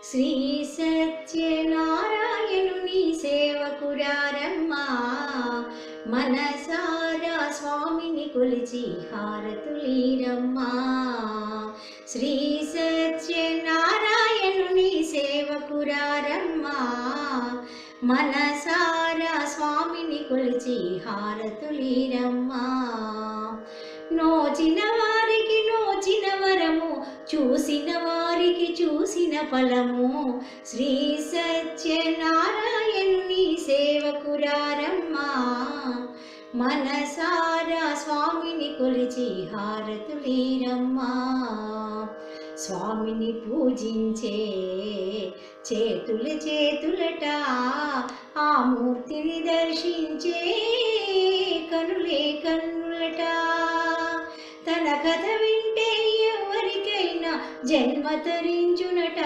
శ్రీ సత్యనారాయణుని సేవకురారమ్మా, మనసారా స్వామిని కొలిచి హారతులీరమ్మా. శ్రీ సత్యనారాయణుని సేవకురారమ్మా, మనసారా స్వామిని కొలిచి హారతులీరమ్మా. నోచిన వారికి నోచిన వరము, చూసిన వారికి చూసిన ఫలము. శ్రీ సత్యనారాయణుని సేవకురారమ్మా, మనసారా స్వామిని కొలిచి హారతులీరమ్మా. స్వామిని పూజించే చేతులు చేతులట, ఆ మూర్తిని దర్శించే కనులే కన్నులట. తన కథ వింటే ఎవరికైనా జన్మ తరించునట.